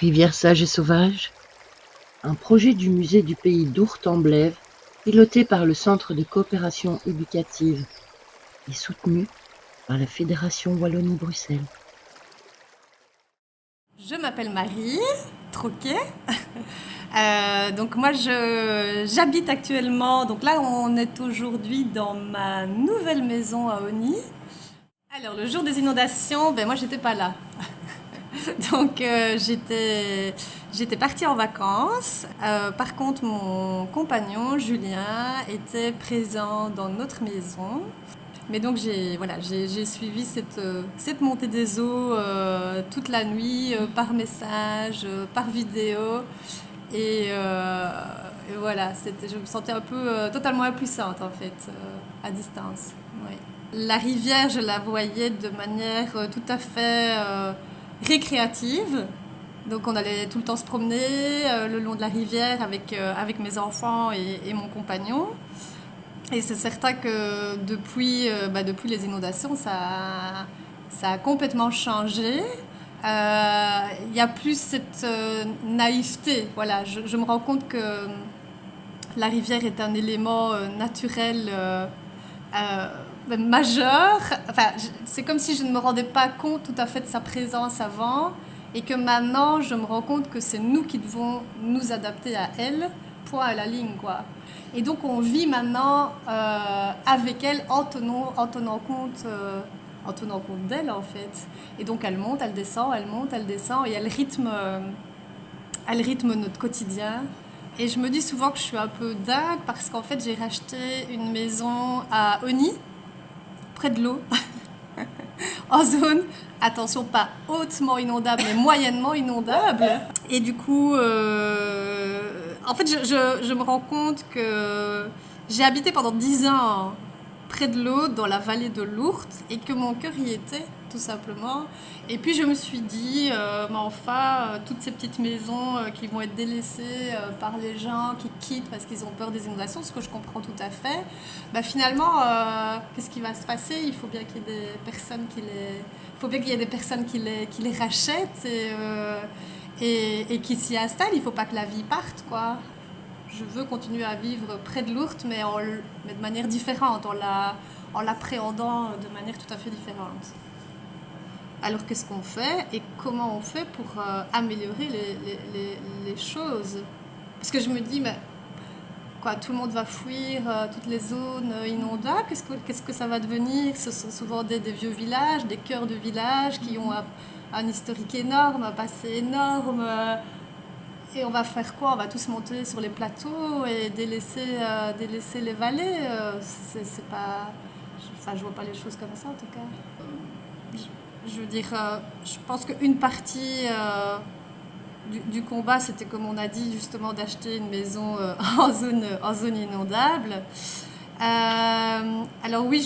Rivière sage et sauvage, un projet du musée du pays d'Ourthe-en-Blève, piloté par le Centre de coopération éducative et soutenu par la Fédération Wallonie-Bruxelles. Je m'appelle Marie Troquet. Donc moi j'habite actuellement, donc là on est aujourd'hui dans ma nouvelle maison à Oni. Alors le jour des inondations, ben moi j'étais pas là. Donc j'étais partie en vacances. Par contre mon compagnon Julien était présent dans notre maison. Mais donc j'ai suivi cette montée des eaux toute la nuit par message, par vidéo. Et, euh, et voilà, je me sentais un peu totalement impuissante en fait, à distance. Oui. La rivière, je la voyais de manière tout à fait récréative. Donc on allait tout le temps se promener le long de la rivière avec mes enfants et mon compagnon. Et c'est certain que depuis les inondations, ça a complètement changé. Il y a plus cette naïveté. Voilà, je me rends compte que la rivière est un élément naturel majeur. Enfin, c'est comme si je ne me rendais pas compte tout à fait de sa présence avant, et que maintenant je me rends compte que c'est nous qui devons nous adapter à elle, point à la ligne, quoi. Et donc on vit maintenant avec elle en tenant compte d'elle en fait. Et donc elle monte, elle descend, elle monte, elle descend, et elle rythme notre quotidien. Et je me dis souvent que je suis un peu dingue parce qu'en fait j'ai racheté une maison à Oni, près de l'eau, en zone, attention, pas hautement inondable, mais moyennement inondable. Et du coup, en fait, je me rends compte que j'ai habité pendant 10 ans près de l'eau, dans la vallée de l'Ourthe, et que mon cœur y était, tout simplement. Et puis je me suis dit, mais enfin, toutes ces petites maisons qui vont être délaissées par les gens qui quittent parce qu'ils ont peur des inondations, ce que je comprends tout à fait, bah finalement, qu'est-ce qui va se passer? Il faut bien qu'il y ait des personnes qui les rachètent et qui s'y installent. Il ne faut pas que la vie parte, quoi. Je veux continuer à vivre près de l'Ourthe, mais de manière différente, en l'appréhendant de manière tout à fait différente. Alors qu'est-ce qu'on fait et comment on fait pour améliorer les choses? Parce que je me dis, mais quoi, tout le monde va fuir toutes les zones inondables, qu'est-ce que ça va devenir? Ce sont souvent des vieux villages, des cœurs de villages qui ont un historique énorme, un passé énorme. Et on va faire quoi? On va tous monter sur les plateaux et délaisser les vallées. C'est pas, je vois pas les choses comme ça en tout cas. Je veux dire, je pense qu'une partie du combat, c'était comme on a dit justement d'acheter une maison en zone inondable. Alors oui,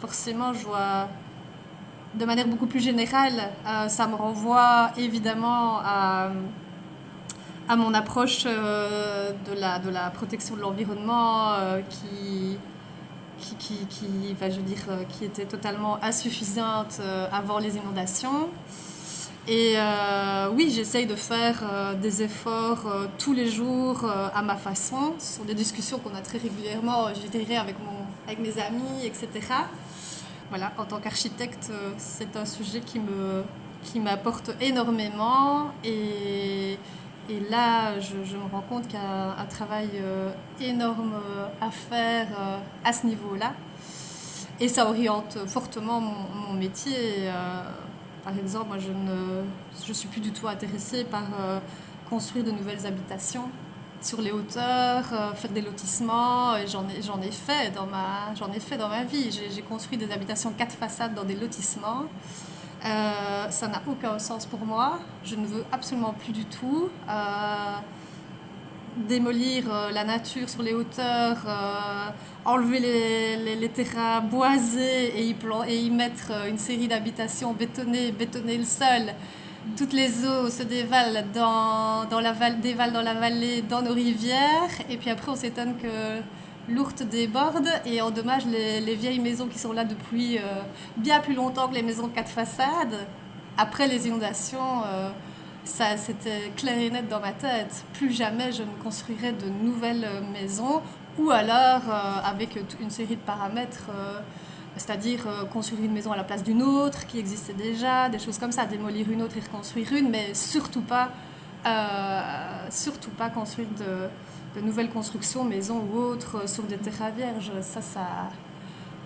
forcément, je vois de manière beaucoup plus générale, ça me renvoie évidemment à mon approche de la protection de l'environnement qui était totalement insuffisante avant les inondations. Et oui, j'essaye de faire des efforts tous les jours à ma façon. Ce sont des discussions qu'on a très régulièrement, je dirais, avec mes amis, etc. Voilà, en tant qu'architecte, c'est un sujet qui m'apporte énormément. Et là, je me rends compte qu'il y a un travail énorme à faire à ce niveau-là. Et ça oriente fortement mon métier. Par exemple, moi, je suis plus du tout intéressée par construire de nouvelles habitations sur les hauteurs, faire des lotissements. J'en ai fait dans ma vie. J'ai construit des habitations 4 façades dans des lotissements. Ça n'a aucun sens pour moi. Je ne veux absolument plus du tout démolir la nature sur les hauteurs, enlever les terrains boisés et y mettre une série d'habitations bétonner le sol. Toutes les eaux se dévalent dévalent dans la vallée, dans nos rivières, et puis après on s'étonne que l'Ourthe déborde et endommage les vieilles maisons qui sont là depuis bien plus longtemps que les maisons 4 façades. après les inondations, ça c'était clair et net dans ma tête. Plus jamais je ne construirai de nouvelles maisons, ou alors avec une série de paramètres, c'est-à-dire construire une maison à la place d'une autre qui existait déjà, des choses comme ça, démolir une autre et reconstruire une, mais surtout pas construire de nouvelles constructions, maisons ou autres, sur des terrains vierges.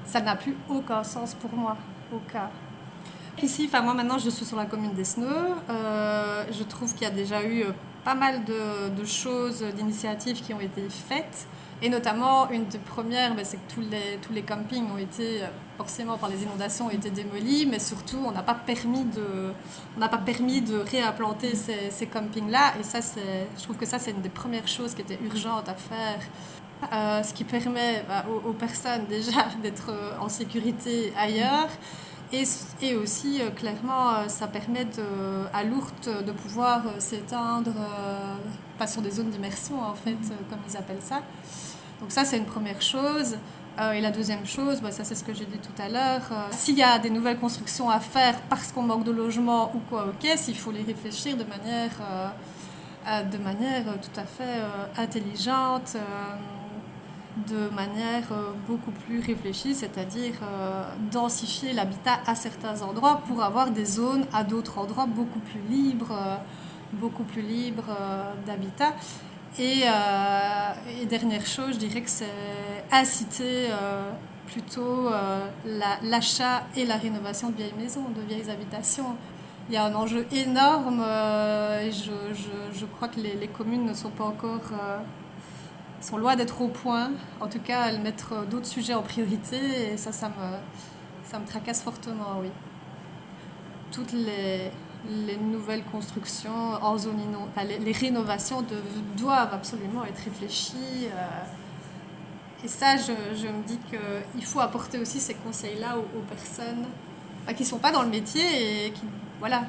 Ça n'a plus aucun sens pour moi, aucun. Ici, enfin moi maintenant je suis sur la commune d'Esneux. Je trouve qu'il y a déjà eu pas mal de choses, d'initiatives qui ont été faites. Et notamment, une des premières, c'est que tous les campings ont été, forcément par les inondations, ont été démolis, mais surtout, on n'a pas permis de réimplanter ces campings-là. Et ça, je trouve que ça, c'est une des premières choses qui était urgente à faire. Ce qui permet aux personnes déjà d'être en sécurité ailleurs. Et aussi, clairement, ça permet à l'ourte de pouvoir s'éteindre, pas sur des zones d'immersion, en fait, comme ils appellent ça. Donc ça, c'est une première chose. Et la deuxième chose, ça c'est ce que j'ai dit tout à l'heure, s'il y a des nouvelles constructions à faire parce qu'on manque de logement ou quoi, ok, s'il faut les réfléchir de manière tout à fait intelligente, de manière beaucoup plus réfléchie, c'est-à-dire densifier l'habitat à certains endroits pour avoir des zones à d'autres endroits beaucoup plus libres d'habitat. Et dernière chose, je dirais que c'est inciter plutôt l'achat et la rénovation de vieilles maisons, de vieilles habitations. Il y a un enjeu énorme et je crois que les communes ne sont pas encore... sont loin d'être au point. En tout cas, elles mettent d'autres sujets en priorité et ça me tracasse fortement, oui. Toutes les nouvelles constructions en zone inondée, les rénovations doivent absolument être réfléchies. Et ça, je me dis qu'il faut apporter aussi ces conseils-là aux personnes qui ne sont pas dans le métier et qui, voilà,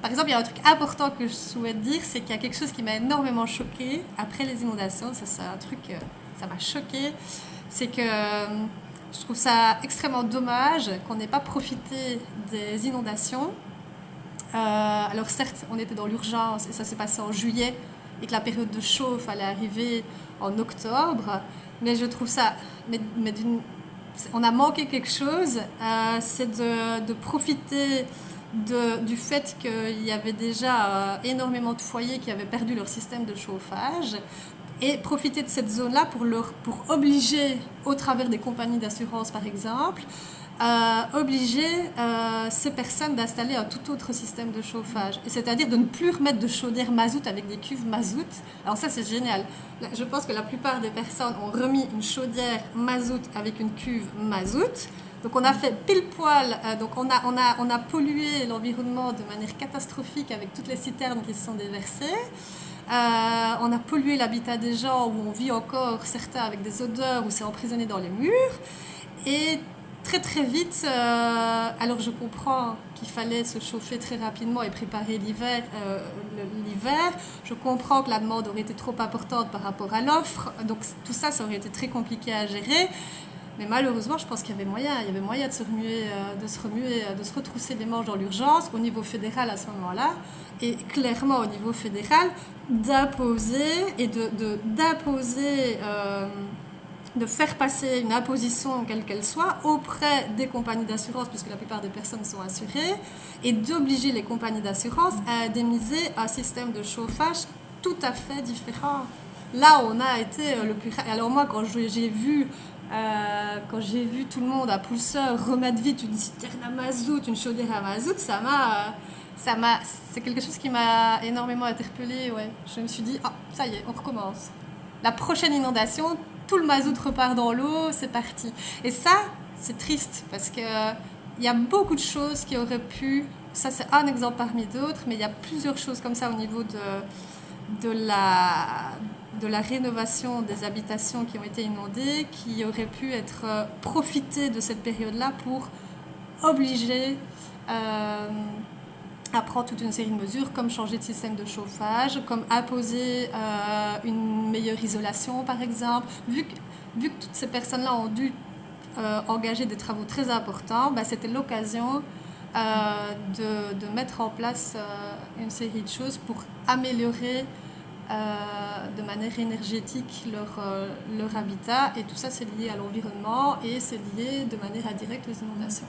Par exemple, il y a un truc important que je souhaite dire, c'est qu'il y a quelque chose qui m'a énormément choquée après les inondations. Ça, c'est un truc, ça m'a choquée. C'est que je trouve ça extrêmement dommage qu'on n'ait pas profité des inondations. Alors certes, on était dans l'urgence et ça s'est passé en juillet et que la période de chauffe allait arriver en octobre. Mais je trouve ça... on a manqué quelque chose, c'est de profiter du fait qu'il y avait déjà énormément de foyers qui avaient perdu leur système de chauffage et profiter de cette zone-là pour obliger, au travers des compagnies d'assurance par exemple, obliger ces personnes d'installer un tout autre système de chauffage. Et c'est-à-dire de ne plus remettre de chaudière mazout avec des cuves mazout. Alors ça, c'est génial. Je pense que la plupart des personnes ont remis une chaudière mazout avec une cuve mazout. Donc on a fait pile poil, donc on a pollué l'environnement de manière catastrophique avec toutes les citernes qui se sont déversées. On a pollué l'habitat des gens où on vit encore, certains avec des odeurs, où c'est emprisonné dans les murs. Et très très vite, alors je comprends qu'il fallait se chauffer très rapidement et préparer l'hiver. Je comprends que la demande aurait été trop importante par rapport à l'offre, donc tout ça, ça aurait été très compliqué à gérer. Mais malheureusement, je pense qu'il y avait moyen de se remuer, de se retrousser les manches dans l'urgence au niveau fédéral à ce moment-là, et clairement au niveau fédéral, d'imposer et de faire passer une imposition, quelle qu'elle soit, auprès des compagnies d'assurance, puisque la plupart des personnes sont assurées, et d'obliger les compagnies d'assurance à indemniser un système de chauffage tout à fait différent. Là, on a été le plus... Alors moi, quand j'ai vu tout le monde à Poulseur remettre vite une citerne à mazout, une chaudière à mazout, c'est quelque chose qui m'a énormément interpellée. Ouais. Je me suis dit, ça y est, on recommence. La prochaine inondation, tout le mazout repart dans l'eau, c'est parti. Et ça, c'est triste parce que il y a beaucoup de choses qui auraient pu... Ça, c'est un exemple parmi d'autres, mais il y a plusieurs choses comme ça au niveau de la rénovation des habitations qui ont été inondées, qui auraient pu être profiter de cette période-là pour obliger à prendre toute une série de mesures, comme changer de système de chauffage, comme imposer une meilleure isolation, par exemple. Vu que toutes ces personnes-là ont dû engager des travaux très importants, c'était l'occasion de mettre en place une série de choses pour améliorer de manière énergétique leur habitat. Et tout ça, c'est lié à l'environnement et c'est lié de manière indirecte aux inondations.